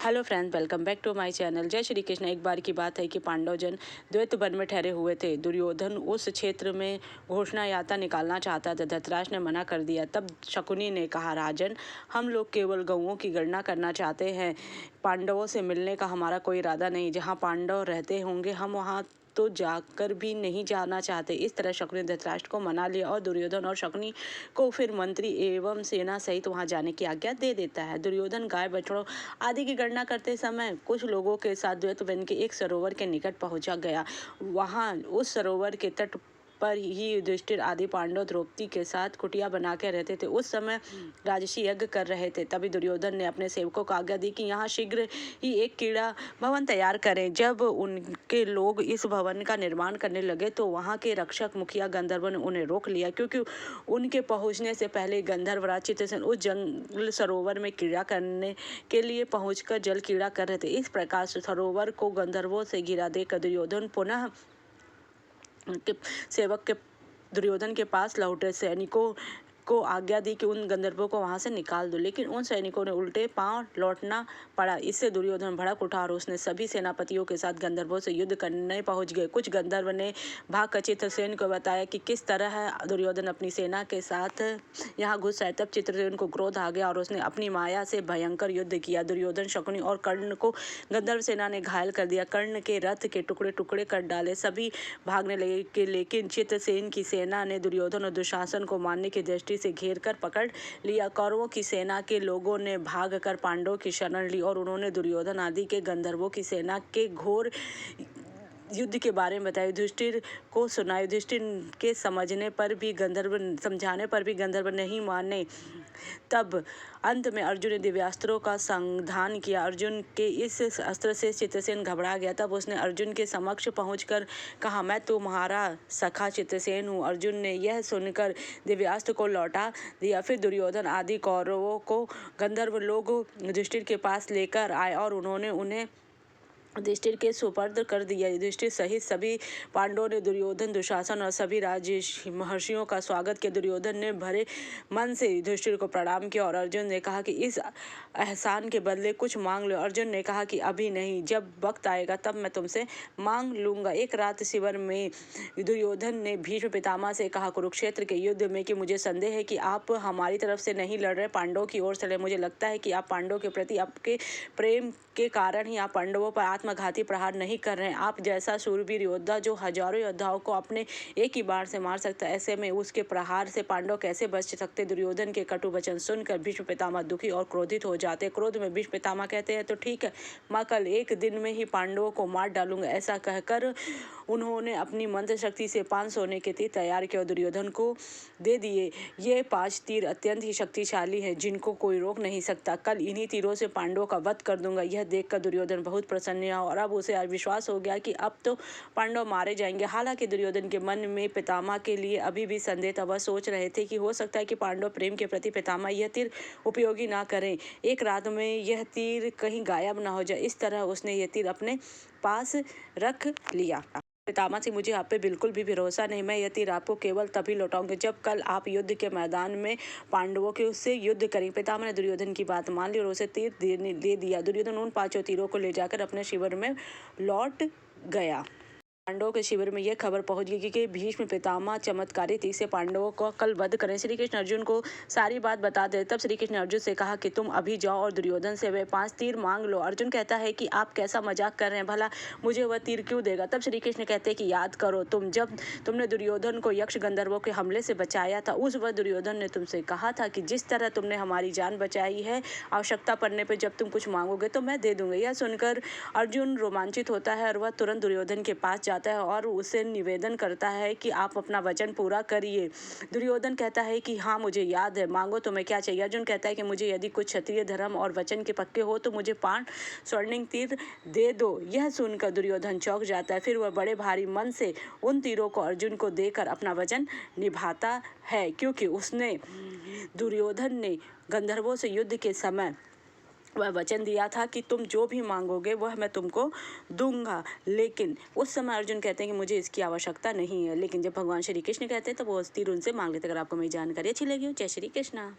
Hello friends, welcome back to my channel. जय श्री कृष्ण। एक बार की बात है कि पांडव जन द्वैत वन में ठहरे हुए थे। दुर्योधन उस क्षेत्र में घोषणा यात्रा निकालना चाहता था। धृतराष्ट्र ने मना कर दिया। तब शकुनी ने कहा, राजन, हम लोग केवल गौओं की गणना करना चाहते हैं। पांडवों से मिलने का हमारा कोई इरादा नहीं। जहाँ पांडव रहते होंगे हम वहाँ तो जाकर भी नहीं जाना चाहते। इस तरह शकुनी धृतराष्ट्र को मना लिया और दुर्योधन और शकुनी को फिर मंत्री एवं सेना सहित वहां जाने की आज्ञा दे देता है। दुर्योधन गाय बछड़ों आदि की गणना करते समय कुछ लोगों के साथ द्वैतवन के एक सरोवर के निकट पहुंचा गया। वहां उस सरोवर के तट पर ही युधिष्ठिर आदि पांडव द्रौपदी के साथ कुटिया बना के रहते थे। उस समय राजसी यज्ञ कर रहे थे। तभी दुर्योधन ने अपने सेवकों को आज्ञा दी कि यहाँ शीघ्र ही एक क्रीड़ा भवन तैयार करें। जब उनके लोग इस भवन का निर्माण करने लगे तो वहाँ के रक्षक मुखिया गंधर्व ने उन्हें रोक लिया, क्योंकि उनके पहुँचने से पहले गंधर्वराज चित्रसेन उस जंगल सरोवर में क्रीड़ा करने के लिए पहुंचकर जल क्रीड़ा कर रहे थे। इस प्रकार सरोवर को गंधर्वों से घिरा देकर दुर्योधन पुनः उनके सेवक के दुर्योधन के पास लौटे। सैनिकों को आज्ञा दी कि उन गंधर्वों को वहां से निकाल दो, लेकिन उन सैनिकों ने उल्टे पांव लौटना पड़ा। इससे दुर्योधन भड़क उठा और उसने सभी सेनापतियों के साथ गंधर्वों से युद्ध करने पहुंच गए। कुछ गंधर्व ने भागकर चित्रसेन को बताया कि किस तरह दुर्योधन अपनी सेना के साथ यहाँ घुस आए। तब चित्रसेन को क्रोध आ गया और उसने अपनी माया से भयंकर युद्ध किया। दुर्योधन, शकुनी और कर्ण को गंधर्व सेना ने घायल कर दिया। कर्ण के रथ के टुकड़े टुकड़े कर डाले। सभी भागने लगे, लेकिन चित्रसेन की सेना ने दुर्योधन और दुशासन को मारने की दृष्टि से घेर कर पकड़ लिया। कौरवों की सेना के लोगों ने भागकर पांडवों की शरण ली और उन्होंने दुर्योधन आदि के गंधर्वों की सेना के घोर युद्ध के बारे में बताया। युधिष्ठिर को सुना। युधिष्ठिर के समझाने पर भी गंधर्व नहीं माने। तब अंत में अर्जुन ने दिव्यास्त्रों का संधान किया। अर्जुन के इस अस्त्र से चित्रसेन घबरा गया। तब उसने अर्जुन के समक्ष पहुंचकर कहा, मैं तुम्हारा सखा चित्रसेन हूँ। अर्जुन ने यह सुनकर दिव्यास्त्र को लौटा दिया। फिर दुर्योधन आदि कौरवों को गंधर्व लोग युधिष्ठिर के पास लेकर आए और उन्होंने उन्हें युधिष्ठिर के सुपर्द कर दिया। युधिष्ठिर सहित सभी पांडवों ने दुर्योधन, दुशासन और सभी महर्षियों का स्वागत किया। दुर्योधन ने भरे मन से युधिष्ठिर को प्रणाम किया और अर्जुन ने कहा कि इस एहसान के बदले कुछ मांग लो। अर्जुन ने कहा कि अभी नहीं, जब वक्त आएगा तब मैं तुमसे मांग लूंगा। एक रात शिविर में दुर्योधन ने भीष्म पितामह से कहा, कुरुक्षेत्र के युद्ध में कि मुझे संदेह है कि आप हमारी तरफ से नहीं लड़ रहे, पांडवों की ओर से लड़े। मुझे लगता है कि आप पांडवों के प्रति आपके प्रेम के कारण ही आप पांडवों पर आत्मघाती प्रहार नहीं कर रहे हैं। आप जैसा शूरवीर योद्धा जो हजारों योद्धाओं को अपने एक ही बार से मार सकता है, ऐसे में उसके प्रहार से पांडव कैसे बच सकते? दुर्योधन के कटु वचन सुनकर भीष्म पितामह दुखी और क्रोधित हो जाते। क्रोध में भीष्म पितामह कहते हैं, तो ठीक है, मैं कल एक दिन में ही पांडवों को मार डालूंगा। ऐसा कहकर उन्होंने अपनी मंत्र शक्ति से 5 सोने के तीर तैयार किए और दुर्योधन को दे दिए। ये 5 तीर अत्यंत ही शक्तिशाली हैं, जिनको कोई रोक नहीं सकता। कल इन्हीं तीरों से पांडवों का वध कर दूंगा। यह देखकर दुर्योधन बहुत प्रसन्न हुआ और अब उसे विश्वास हो गया कि अब तो पांडव मारे जाएंगे। हालांकि दुर्योधन के मन में पितामह के लिए अभी भी संदेह था। वह सोच रहे थे कि हो सकता है कि पांडव प्रेम के प्रति पितामह यह तीर उपयोगी ना करें, एक रात में यह तीर कहीं गायब ना हो जाए। इस तरह उसने यह तीर अपने पास रख लिया। पितामह से, मुझे आप पे बिल्कुल भी भरोसा नहीं। मैं यह तीर आपको केवल तभी लौटाऊंगा जब कल आप युद्ध के मैदान में पांडवों के उससे युद्ध करें। पितामह ने दुर्योधन की बात मान ली और उसे तीर दे दिया। दुर्योधन उन 5 तीरों को ले जाकर अपने शिविर में लौट गया। पांडवों के शिविर में यह खबर पहुंच गई कि भीष्म पितामह चमत्कारी तीर से पांडवों को कल वध करें। श्री कृष्ण अर्जुन को सारी बात बता दे। तब श्री कृष्ण अर्जुन से कहा कि तुम अभी जाओ और दुर्योधन से वे 5 तीर मांग लो। अर्जुन कहता है कि आप कैसा मजाक कर रहे हैं, भला मुझे वह तीर क्यों देगा? तब श्री कृष्ण कहते हैं कि याद करो, तुमने दुर्योधन को यक्ष गंधर्वों के हमले से बचाया था। उस वक्त दुर्योधन ने तुमसे कहा था कि जिस तरह तुमने हमारी जान बचाई है, आवश्यकता पड़ने पर जब तुम कुछ मांगोगे तो मैं दे दूंगा। यह सुनकर अर्जुन रोमांचित होता है और वह तुरंत दुर्योधन के पास जाता है और उसे निवेदन करता है कि आप अपना वचन पूरा करिए। दुर्योधन कहता है कि हाँ, मुझे याद है, मांगो तुम्हें क्या चाहिए? अर्जुन कहता है कि मुझे यदि कुछ क्षत्रिय धर्म और वचन के पक्के हो तो मुझे 5 स्वर्णिम तीर दे दो। यह सुनकर दुर्योधन चौंक जाता है। फिर वह बड़े भारी मन से उन तीरों को अर्जुन को देकर अपना वचन निभाता है, क्योंकि उसने दुर्योधन ने गंधर्वों से युद्ध के समय वह वचन दिया था कि तुम जो भी मांगोगे वह मैं तुमको दूंगा। लेकिन उस समय अर्जुन कहते हैं कि मुझे इसकी आवश्यकता नहीं है। लेकिन जब भगवान श्री कृष्ण कहते हैं तो वो तीर उनसे मांग लेते। अगर आपको मेरी जानकारी अच्छी लगी हो, जय श्री कृष्ण।